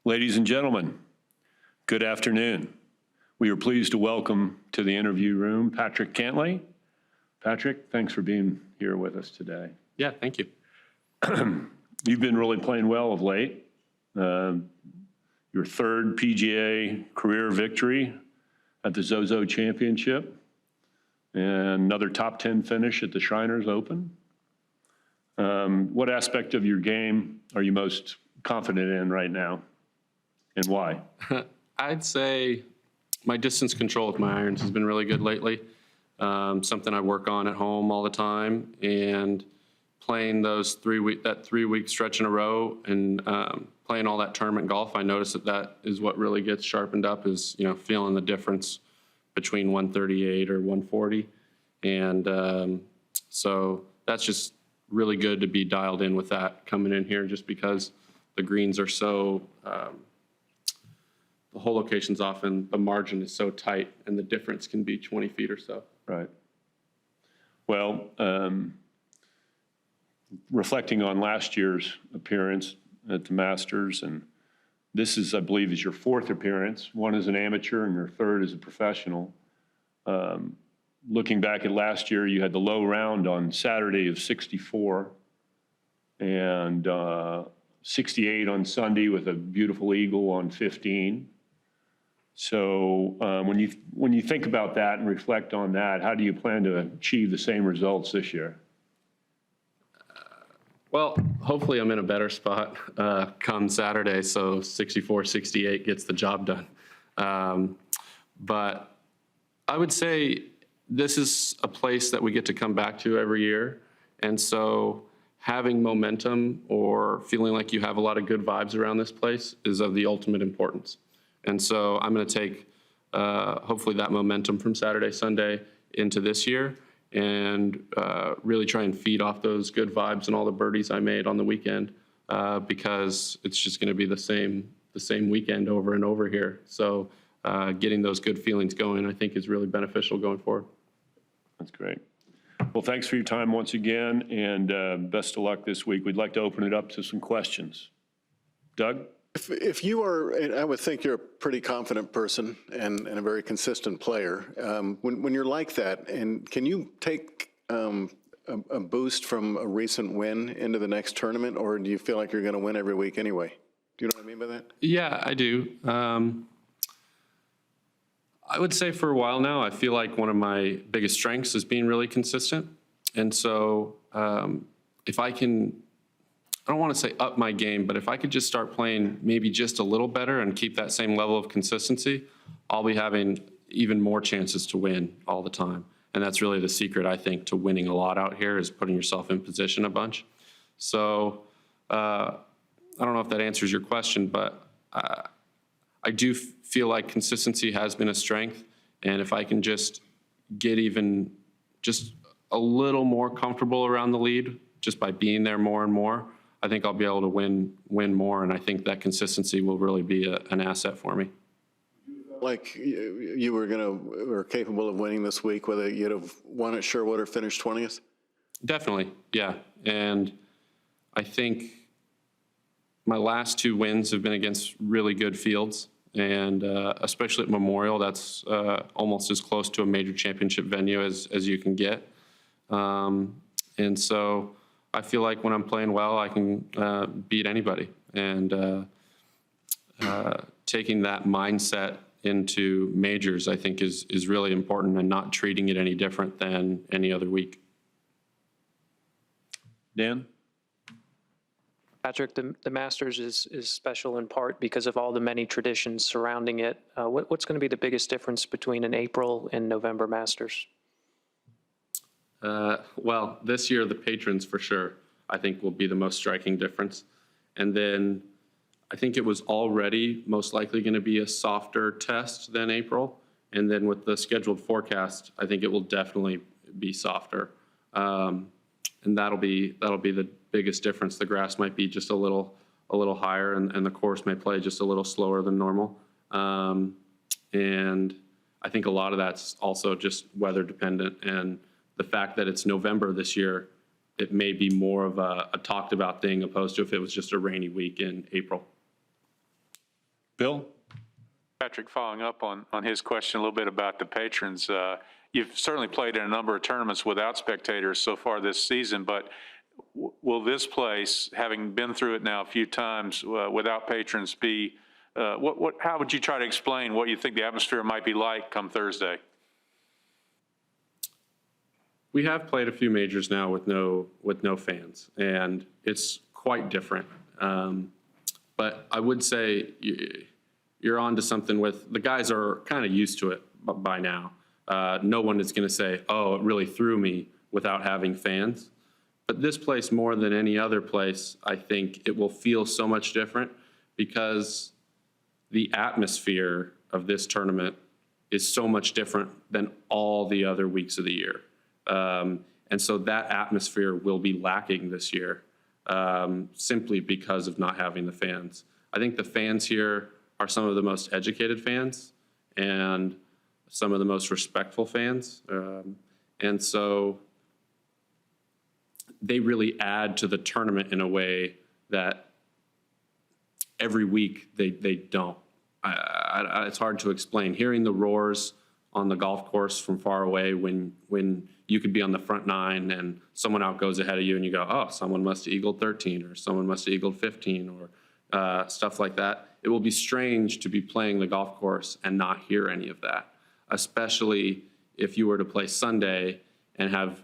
Ladies and gentlemen, good afternoon. We are pleased to welcome to the interview room Patrick Cantlay. Patrick, thanks for being here with us today. Yeah, thank you. You've been really playing well of late. Your third PGA career victory at the Zozo Championship and another top 10 finish at the Shriners Open. What aspect of your game are you most confident in right now, and why? I'd say my distance control with my irons has been really good lately. Something I work on at home all the time, and playing those 3-week stretch in a row and playing all that tournament golf, I noticed that is what really gets sharpened up, is feeling the difference between 138 or 140, and so that's just really good to be dialed in with that coming in here, just because the greens are so the whole location's often, the margin is so tight, and the difference can be 20 feet or so. Right. Well, reflecting on last year's appearance at the Masters, and this is, I believe, is your fourth appearance. One as an amateur and your third as a professional. Looking back at last year, you had the low round on Saturday of 64 and 68 on Sunday with a beautiful eagle on 15. So when you think about that and reflect on that, how do you plan to achieve the same results this year? Well, hopefully I'm in a better spot come Saturday, so 64, 68 gets the job done. But I would say this is a place that we get to come back to every year. And so having momentum or feeling like you have a lot of good vibes around this place is of the ultimate importance. And so I'm going to take hopefully that momentum from Saturday, Sunday into this year, and really try and feed off those good vibes and all the birdies I made on the weekend, because it's just going to be the same weekend over and over here. So getting those good feelings going, I think, is really beneficial going forward. That's great. Well, thanks for your time once again, and best of luck this week. We'd like to open it up to some questions. Doug? If you are, and I would think you're a pretty confident person and a very consistent player, when you're like that, and can you take a boost from a recent win into the next tournament, or do you feel like you're going to win every week anyway? Do you know what I mean by that? Yeah, I do. I would say for a while now, I feel like one of my biggest strengths is being really consistent. And so if I can, I don't want to say up my game, but if I could just start playing maybe just a little better and keep that same level of consistency, I'll be having even more chances to win all the time. And that's really the secret, I think, to winning a lot out here, is putting yourself in position a bunch. So I don't know if that answers your question, but I do feel like consistency has been a strength. And if I can just get even just a little more comfortable around the lead, just by being there more and more, I think I'll be able to win more, and I think that consistency will really be an asset for me. Like you were capable of winning this week, whether you'd have won at Sherwood or finished 20th? Definitely, yeah. And I think my last two wins have been against really good fields, and especially at Memorial, that's almost as close to a major championship venue as you can get. And so I feel like when I'm playing well, I can beat anybody. And taking that mindset into majors, I think, is really important, and not treating it any different than any other week. Dan? Patrick, the Masters is special in part because of all the many traditions surrounding it. What's going to be the biggest difference between an April and November Masters? Well, this year, the patrons, for sure, I think will be the most striking difference. And then I think it was already most likely going to be a softer test than April. And then with the scheduled forecast, I think it will definitely be softer. And that'll be the biggest difference. The grass might be just a little higher, and the course may play just a little slower than normal. And I think a lot of that's also just weather dependent, and the fact that it's November this year it may be more of a talked about thing opposed to if it was just a rainy week in April. Bill? Patrick, following up on his question a little bit about the patrons, you've certainly played in a number of tournaments without spectators so far this season, but will this place, having been through it now a few times without patrons, be, how would you try to explain what you think the atmosphere might be like come Thursday? We have played a few majors now with no fans, and it's quite different. But I would say you're on to something with, the guys are kind of used to it by now. No one is going to say, oh, it really threw me without having fans. But this place, more than any other place, I think it will feel so much different because the atmosphere of this tournament is so much different than all the other weeks of the year. And so that atmosphere will be lacking this year simply because of not having the fans. I think the fans here are some of the most educated fans and some of the most respectful fans. And so they really add to the tournament in a way that every week they don't. It's hard to explain. Hearing the roars on the golf course from far away when you could be on the front nine and someone out goes ahead of you and you go, oh, someone must have eagled 13 or someone must have eagled 15 or stuff like that. It will be strange to be playing the golf course and not hear any of that, especially if you were to play Sunday and have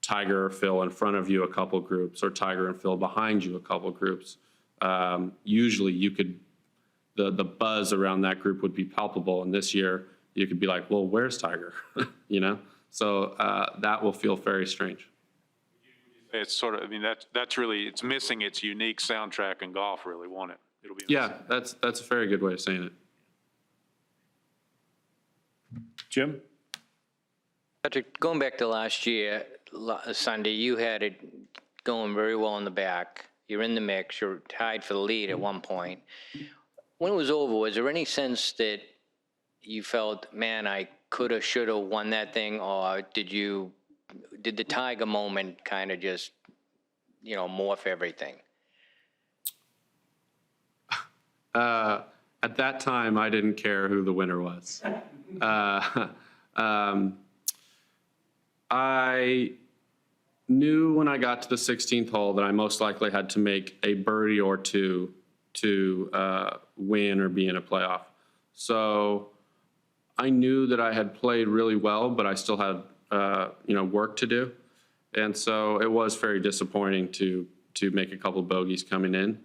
Tiger or Phil in front of you a couple groups or Tiger and Phil behind you a couple groups. Usually you could, the buzz around that group would be palpable. And this year you could be like, well, where's Tiger? You know? So that will feel very strange. It's sort of, I mean, that's really, it's missing its unique soundtrack in golf, really, won't it? It'll be Yeah, that's a very good way of saying it. Jim? Patrick, going back to last year, Sunday, you had it going very well in the back. You're in the mix. You're tied for the lead at one point. When it was over, was there any sense that you felt, man, I coulda, shoulda won that thing, or did the Tiger moment kind of just, morph everything? At that time, I didn't care who the winner was. I knew when I got to the 16th hole that I most likely had to make a birdie or two to win or be in a playoff. So I knew that I had played really well, but I still had work to do. And so it was very disappointing to make a couple bogeys coming in.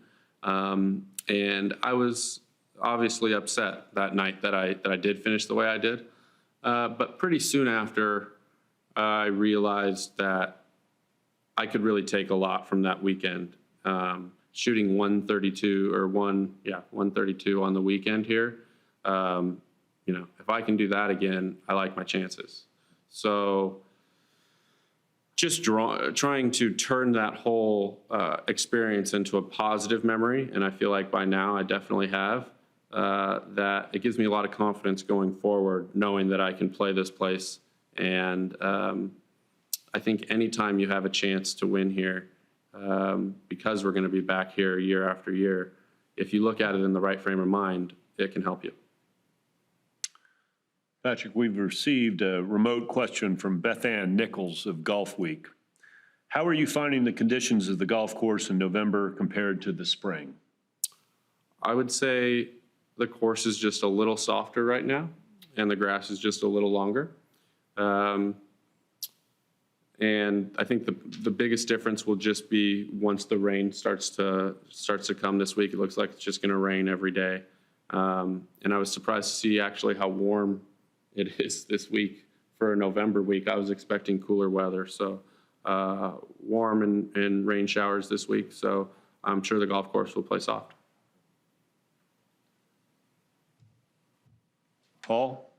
And I was obviously upset that night that I did finish the way I did. But pretty soon after, I realized that I could really take a lot from that weekend. Shooting 132 or 132 on the weekend here. If I can do that again, I like my chances. So just trying to turn that whole experience into a positive memory, and I feel like by now I definitely have, that it gives me a lot of confidence going forward, knowing that I can play this place. And I think anytime you have a chance to win here, because we're going to be back here year after year, if you look at it in the right frame of mind, it can help you. Patrick, we've received a remote question from Beth Ann Nicklaus of Golf Week. How are you finding the conditions of the golf course in November compared to the spring? I would say the course is just a little softer right now, and the grass is just a little longer. And I think the biggest difference will just be once the rain starts to come this week. It looks like it's just going to rain every day. And I was surprised to see actually how warm it is this week for a November week. I was expecting cooler weather, so warm and rain showers this week. So I'm sure the golf course will play soft. Paul?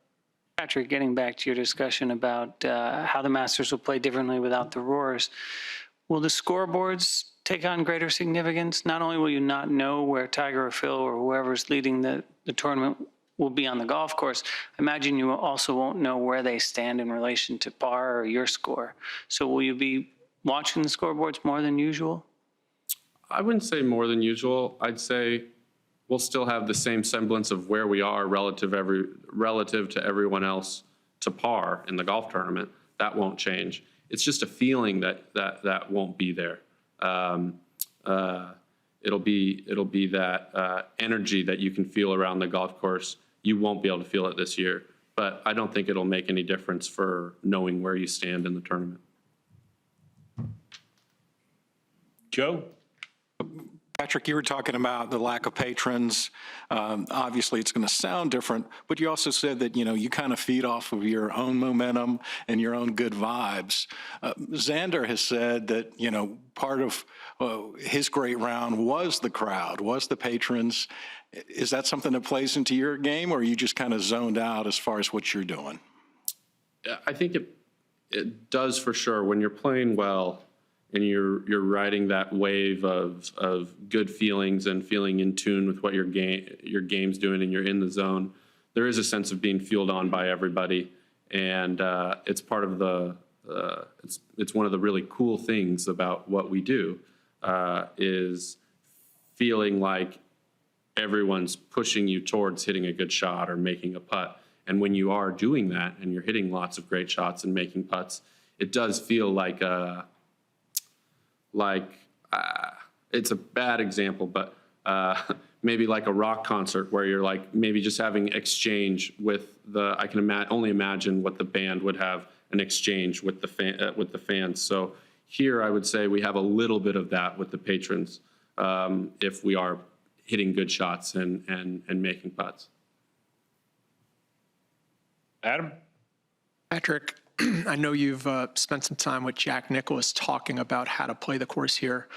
Patrick, getting back to your discussion about how the Masters will play differently without the roars, will the scoreboards take on greater significance? Not only will you not know where Tiger or Phil or whoever's leading the tournament will be on the golf course, I imagine you also won't know where they stand in relation to par or your score. So will you be watching the scoreboards more than usual? I wouldn't say more than usual. I'd say we'll still have the same semblance of where we are relative to everyone else to par in the golf tournament. That won't change. It's just a feeling that won't be there. It'll be that energy that you can feel around the golf course. You won't be able to feel it this year, but I don't think it'll make any difference for knowing where you stand in the tournament. Joe? Patrick, you were talking about the lack of patrons. Obviously, it's going to sound different, but you also said that, you kind of feed off of your own momentum and your own good vibes. Xander has said that, part of his great round was the crowd, was the patrons. Is that something that plays into your game, or are you just kind of zoned out as far as what you're doing? I think it does for sure. When you're playing well and you're riding that wave of good feelings and feeling in tune with what your game's doing and you're in the zone, there is a sense of being fueled on by everybody. And it's part of it's one of the really cool things about what we do, is feeling like everyone's pushing you towards hitting a good shot or making a putt. And when you are doing that and you're hitting lots of great shots and making putts, it does feel like it's a bad example, but maybe like a rock concert where you're like maybe just having exchange with I can only imagine what the band would have an exchange with the fans. So here I would say we have a little bit of that with the patrons, if we are hitting good shots and making putts. Adam? Patrick, I know you've spent some time with Jack Nicklaus talking about how to play the course here.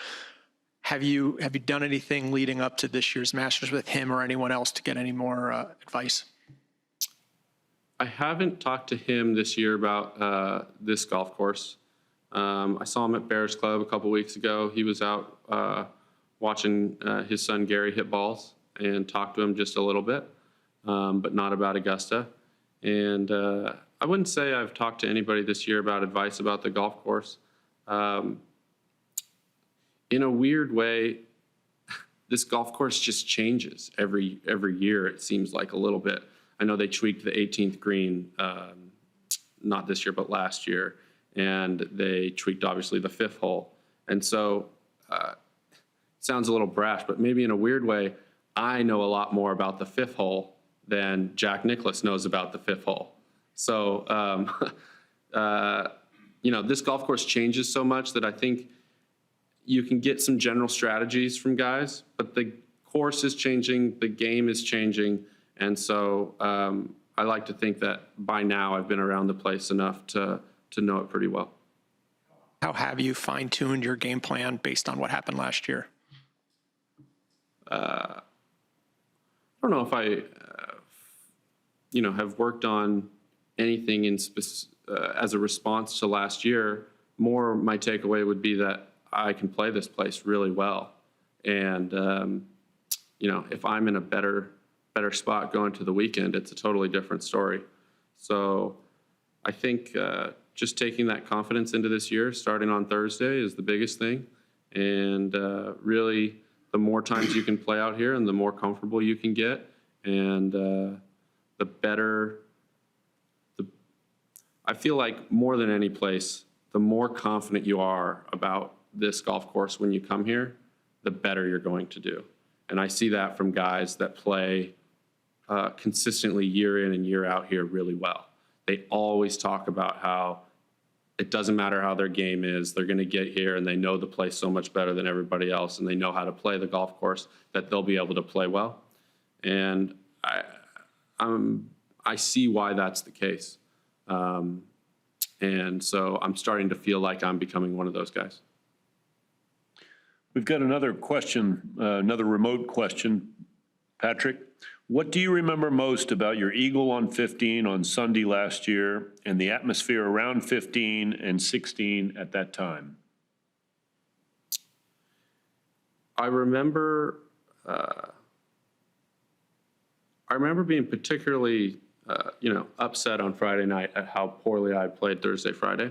Have you done anything leading up to this year's Masters with him or anyone else to get any more advice? I haven't talked to him this year about this golf course. I saw him at Bears Club a couple weeks ago. He was out watching his son Gary hit balls and talked to him just a little bit, but not about Augusta. And I wouldn't say I've talked to anybody this year about advice about the golf course. In a weird way, this golf course just changes every year, it seems like a little bit. I know they tweaked the 18th green, not this year, but last year. And they tweaked, obviously, the 5th hole. And so it sounds a little brash, but maybe in a weird way, I know a lot more about the 5th hole than Jack Nicklaus knows about the 5th hole. So, this golf course changes so much that I think you can get some general strategies from guys, but the course is changing, the game is changing. And so I like to think that by now I've been around the place enough to know it pretty well. How have you fine-tuned your game plan based on what happened last year? I don't know if I, have worked on anything as a response to last year. More my takeaway would be that I can play this place really well. And, if I'm in a better spot going to the weekend, it's a totally different story. So I think just taking that confidence into this year, starting on Thursday, is the biggest thing. And really, the more times you can play out here and the more comfortable you can get, and the better. I feel like more than any place, the more confident you are about this golf course when you come here, the better you're going to do. And I see that from guys that play consistently year in and year out here really well. They always talk about how it doesn't matter how their game is, they're going to get here and they know the place so much better than everybody else, and they know how to play the golf course that they'll be able to play well. And I see why that's the case. And so I'm starting to feel like I'm becoming one of those guys. We've got another question, another remote question. Patrick, what do you remember most about your eagle on 15 on Sunday last year and the atmosphere around 15 and 16 at that time? I remember being particularly, upset on Friday night at how poorly I played Thursday, Friday.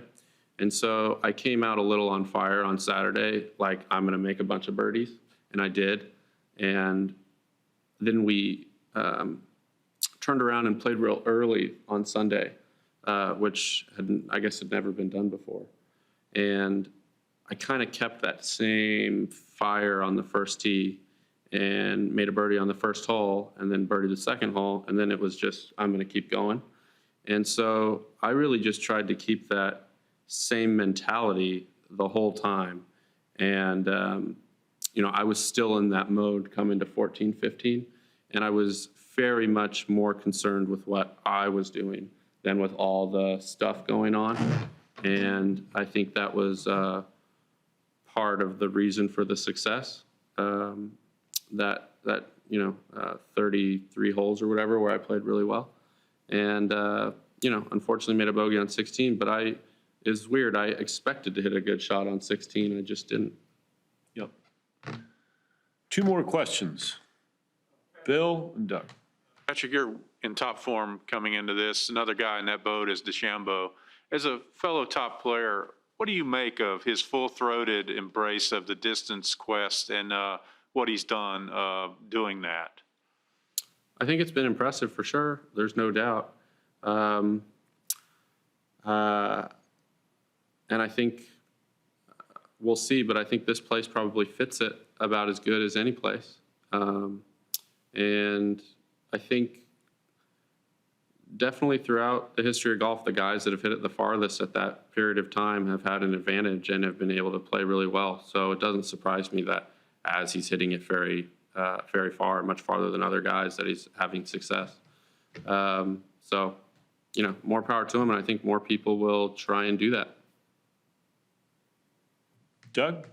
And so I came out a little on fire on Saturday, like I'm going to make a bunch of birdies, and I did. And then we turned around and played real early on Sunday, which I guess had never been done before. And I kind of kept that same fire on the first tee and made a birdie on the first hole and then birdie the second hole. And then it was just, I'm going to keep going. And so I really just tried to keep that same mentality the whole time. And, I was still in that mode coming to 14, 15. And I was very much more concerned with what I was doing than with all the stuff going on. And I think that was part of the reason for the success. That 33 holes or whatever where I played really well. And, unfortunately made a bogey on 16, but it's weird. I expected to hit a good shot on 16 and I just didn't. Yep. 2 more questions. Bill and Doug. Patrick, you're in top form coming into this. Another guy in that boat is DeChambeau. As a fellow top player, what do you make of his full-throated embrace of the distance quest and what he's done doing that? I think it's been impressive for sure. There's no doubt. And I think we'll see, but I think this place probably fits it about as good as any place. And I think definitely throughout the history of golf, the guys that have hit it the farthest at that period of time have had an advantage and have been able to play really well. So it doesn't surprise me that as he's hitting it very far, much farther than other guys, that he's having success. So, more power to him, and I think more people will try and do that. Doug?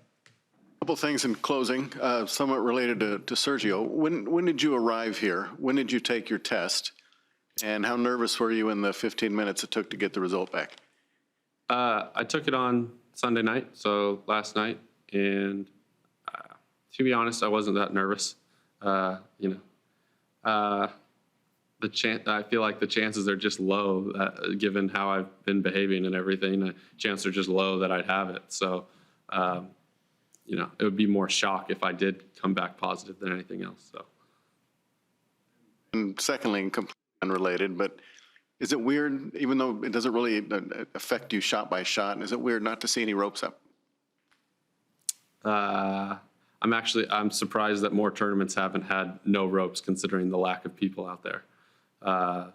Couple things in closing, somewhat related to Sergio. When did you arrive here? When did you take your test? And how nervous were you in the 15 minutes it took to get the result back? I took it on Sunday night, so last night, and to be honest, I wasn't that nervous. I feel like the chances are just low, given how I've been behaving and everything. The chances are just low that I'd have it. So, it would be more shock if I did come back positive than anything else. So. And secondly, completely unrelated, but is it weird, even though it doesn't really affect you shot by shot, is it weird not to see any ropes up? I'm surprised that more tournaments haven't had no ropes, considering the lack of people out there.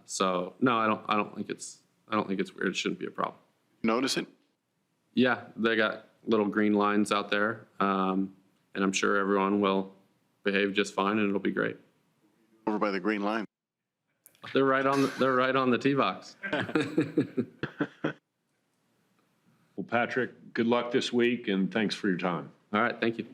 So no, I don't think it's weird. It shouldn't be a problem. Notice it? Yeah, they got little green lines out there, and I'm sure everyone will behave just fine, and it'll be great. Over by the green line. They're right on the tee box. Well, Patrick, good luck this week, and thanks for your time. All right, thank you.